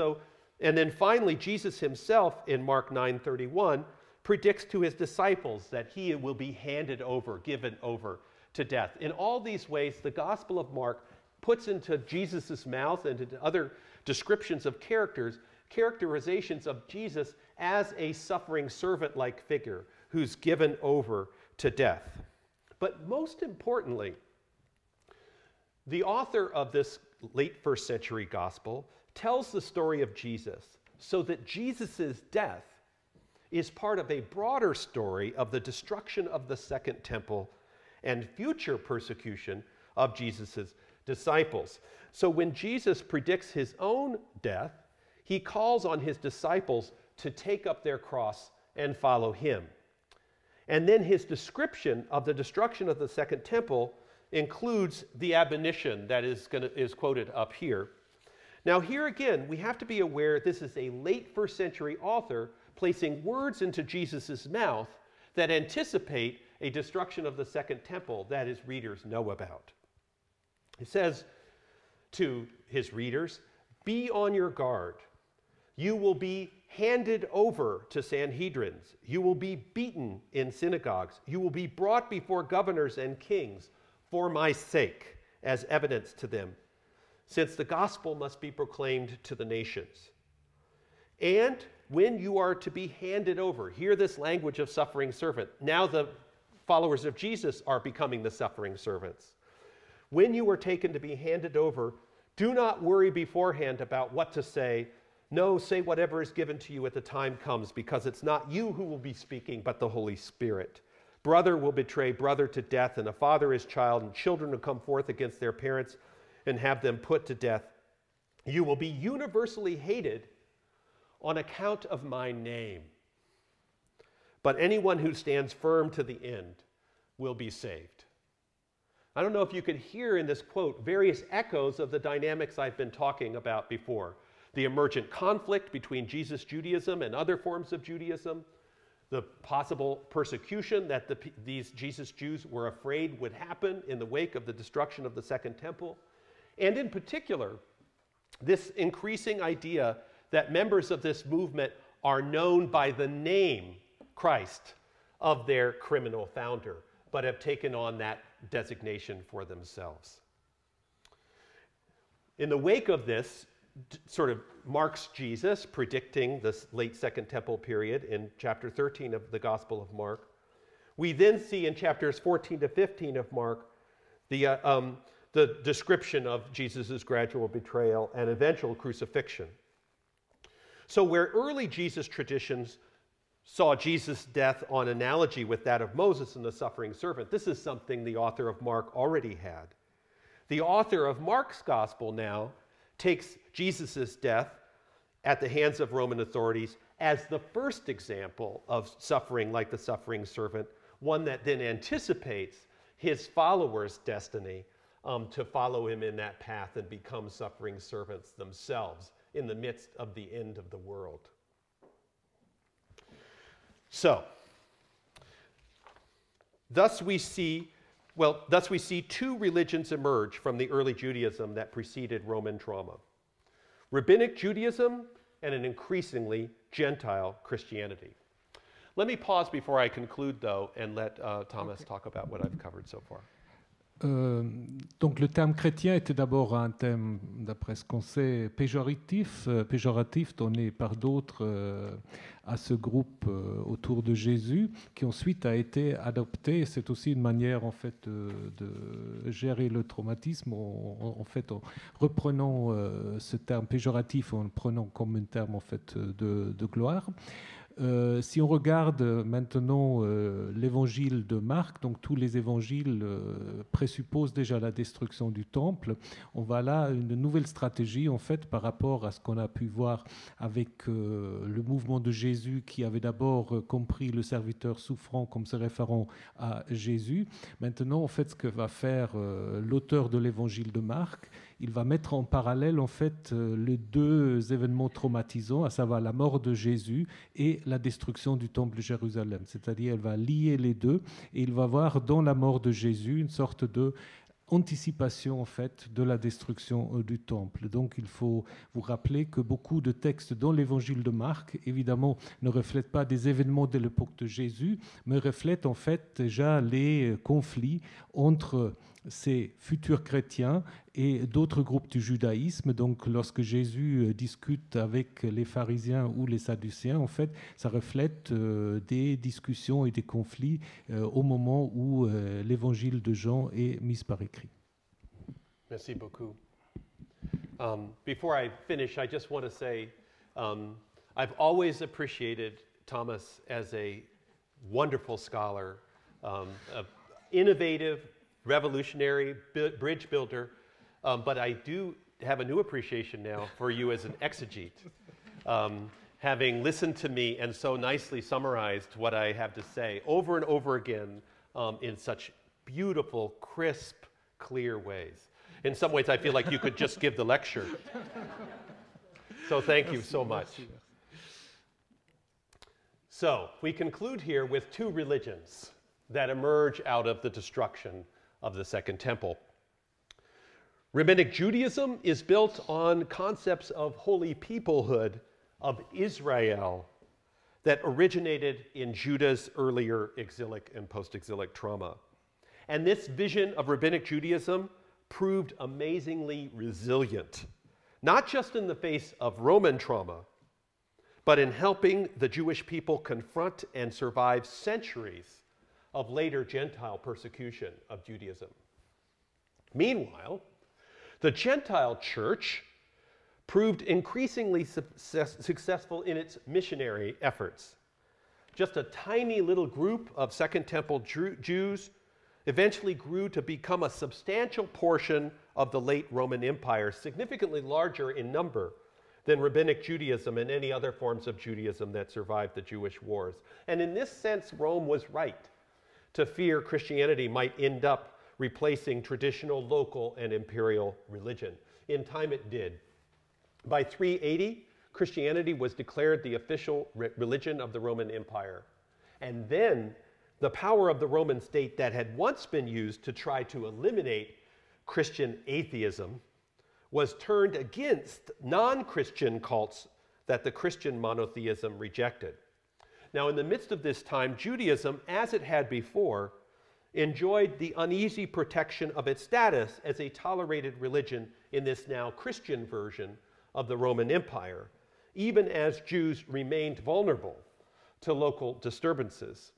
Speaker 2: And then finally, Jesus himself in Mark 9:31 predicts to his disciples that he will be handed over, given over to death. In all these ways, the Gospel of Mark puts into Jesus' mouth and into other descriptions of characterizations of Jesus as a suffering servant-like figure who's given over to death. But most importantly, the author of this late first century gospel tells the story of Jesus so that Jesus' death is part of a broader story of the destruction of the Second Temple and future persecution of Jesus' disciples. So when Jesus predicts his own death, he calls on his disciples to take up their cross and follow him. And then his description of the destruction of the Second Temple includes the admonition that is quoted up here. Now here again, we have to be aware this is a late first century author placing words into Jesus' mouth that anticipate a destruction of the Second Temple that his readers know about. He says to his readers, "Be on your guard. You will be handed over to Sanhedrins. You will be beaten in synagogues. You will be brought before governors and kings for my sake as evidence to them, since the gospel must be proclaimed to the nations. And when you are to be handed over," hear this language of suffering servant. Now the followers of Jesus are becoming the suffering servants. "When you are taken to be handed over, do not worry beforehand about what to say. No, say whatever is given to you at the time comes, because it's not you who will be speaking, but the Holy Spirit. Brother will betray brother to death, and a father his child, and children will come forth against their parents and have them put to death. You will be universally hated on account of my name. But anyone who stands firm to the end will be saved. I don't know if you could hear in this quote various echoes of the dynamics I've been talking about before. The emergent conflict between Jesus Judaism and other forms of Judaism, the possible persecution that these Jesus Jews were afraid would happen in the wake of the destruction of the Second Temple, and in particular, this increasing idea that members of this movement are known by the name Christ of their criminal founder, but have taken on that designation for themselves. In the wake of this, sort of marks Jesus predicting this late Second Temple period in chapter 13 of the Gospel of Mark. We then see in chapters 14 to 15 of Mark the description of Jesus' gradual betrayal and eventual crucifixion. So where early Jesus traditions saw Jesus' death on analogy with that of Moses and the suffering servant, this is something the author of Mark already had. The author of Mark's Gospel now takes Jesus' death at the hands of Roman authorities as the first example of suffering like the suffering servant, one that then anticipates his followers' destiny to follow him in that path and become suffering servants themselves in the midst of the end of the world. So, thus we see two religions emerge from the early Judaism that preceded Roman trauma: Rabbinic Judaism and an increasingly Gentile Christianity. Let me pause before I conclude, though, and let Thomas talk about what I've covered so far.
Speaker 1: Donc le terme chrétien était d'abord un terme, d'après ce qu'on sait, péjoratif donné par d'autres à ce groupe autour de Jésus, qui ensuite a été adopté. C'est aussi une manière en fait de gérer le traumatisme, en reprenant ce terme péjoratif, en le prenant comme un terme en fait de gloire. Si on regarde maintenant l'évangile de Marc, donc tous les évangiles présupposent déjà la destruction du temple. On voit là une nouvelle stratégie en fait par rapport à ce qu'on a pu voir avec le mouvement de Jésus qui avait d'abord compris le serviteur souffrant comme se référant à Jésus. Maintenant, en fait, ce que va faire l'auteur de l'évangile de Marc, il va mettre en parallèle en fait les deux événements traumatisants, à savoir la mort de Jésus et la destruction du temple de Jérusalem. C'est-à-dire, elle va lier les deux et il va voir dans la mort de Jésus une sorte de anticipation en fait de la destruction du temple. Donc il faut vous rappeler que beaucoup de textes dans l'évangile de Marc, évidemment, ne reflètent pas des événements de l'époque de Jésus, mais reflètent en fait déjà les conflits entre ces futurs chrétiens et d'autres groupes du judaïsme. Donc lorsque Jésus discute avec les pharisiens ou les sadducéens, en fait, ça reflète des discussions et des conflits au moment où l'évangile de Jean est mis par écrit.
Speaker 2: Merci beaucoup. Before I finish, I just want to say I've always appreciated Thomas as a wonderful scholar, innovative, revolutionary, bridge builder, but I do have a new appreciation now for you as an exegete, having listened to me and so nicely summarized what I have to say over and over again in such beautiful, crisp, clear ways. In some ways, I feel like you could just give the lecture. So thank you so much. So we conclude here with two religions that emerge out of the destruction of the Second Temple. Rabbinic Judaism is built on concepts of holy peoplehood of Israel that originated in Judah's earlier exilic and post-exilic trauma. And this vision of Rabbinic Judaism proved amazingly resilient, not just in the face of Roman trauma, but in helping the Jewish people confront and survive centuries of later Gentile persecution of Judaism. Meanwhile, the Gentile church proved increasingly successful in its missionary efforts. Just a tiny little group of Second Temple Jews eventually grew to become a substantial portion of the late Roman Empire, significantly larger in number than Rabbinic Judaism and any other forms of Judaism that survived the Jewish wars. And in this sense, Rome was right to fear Christianity might end up replacing traditional local and imperial religion. In time it did. By 380, Christianity was declared the official religion of the Roman Empire. And then the power of the Roman state that had once been used to try to eliminate Christian atheism was turned against non-Christian cults that the Christian monotheism rejected. Now, in the midst of this time, Judaism, as it had before, enjoyed the uneasy protection of its status as a tolerated religion in this now Christian version of the Roman Empire, even as Jews remained vulnerable to local disturbances.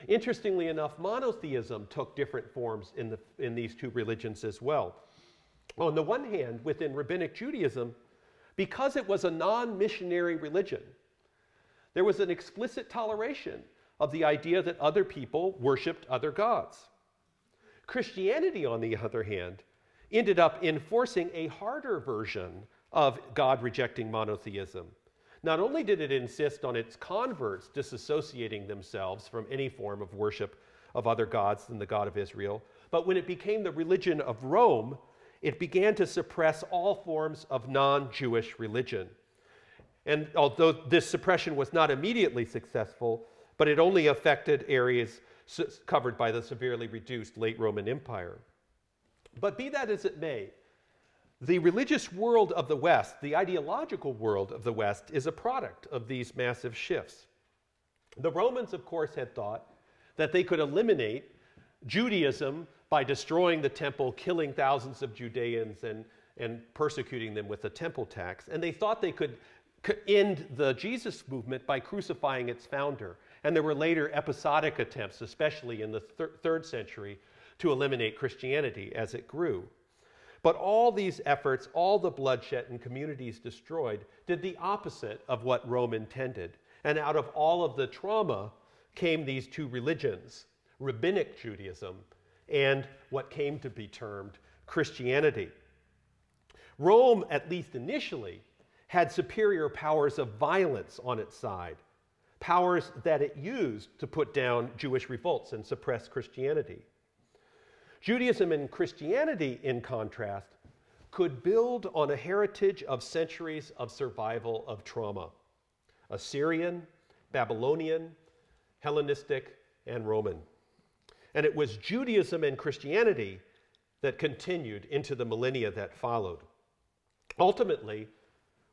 Speaker 2: Interestingly enough, monotheism took different forms in these two religions as well. On the one hand, within Rabbinic Judaism, because it was a non-missionary religion, there was an explicit toleration of the idea that other people worshipped other gods. Christianity, on the other hand, ended up enforcing a harder version of God-rejecting monotheism. Not only did it insist on its converts disassociating themselves from any form of worship of other gods than the God of Israel, but when it became the religion of Rome, it began to suppress all forms of non-Jewish religion. And although this suppression was not immediately successful, but it only affected areas covered by the severely reduced late Roman Empire. But be that as it may, the religious world of the West, the ideological world of the West, is a product of these massive shifts. The Romans, of course, had thought that they could eliminate Judaism by destroying the temple, killing thousands of Judeans, and persecuting them with the temple tax. And they thought they could end the Jesus movement by crucifying its founder. And there were later episodic attempts, especially in the third century, to eliminate Christianity as it grew. But all these efforts, all the bloodshed and communities destroyed, did the opposite of what Rome intended. And out of all of the trauma came these two religions, Rabbinic Judaism and what came to be termed Christianity. Rome, at least initially, had superior powers of violence on its side, powers that it used to put down Jewish revolts and suppress Christianity. Judaism and Christianity, in contrast, could build on a heritage of centuries of survival of trauma: Assyrian, Babylonian, Hellenistic, and Roman. And it was Judaism and Christianity that continued into the millennia that followed. Ultimately,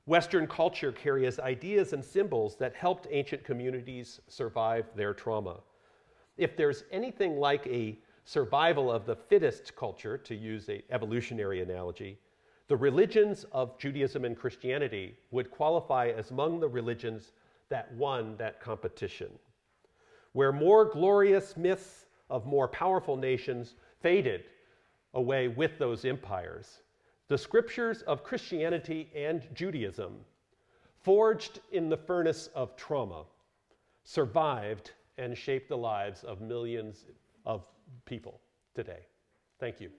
Speaker 2: Western culture carries ideas and symbols that helped ancient communities survive their trauma. If there's anything like a survival of the fittest culture, to use an evolutionary analogy, the religions of Judaism and Christianity would qualify as among the religions that won that competition. Where more glorious myths of more powerful nations faded away with those empires, the scriptures of Christianity and Judaism, forged in the furnace of trauma, survived and shaped the lives of millions of people today. Thank you.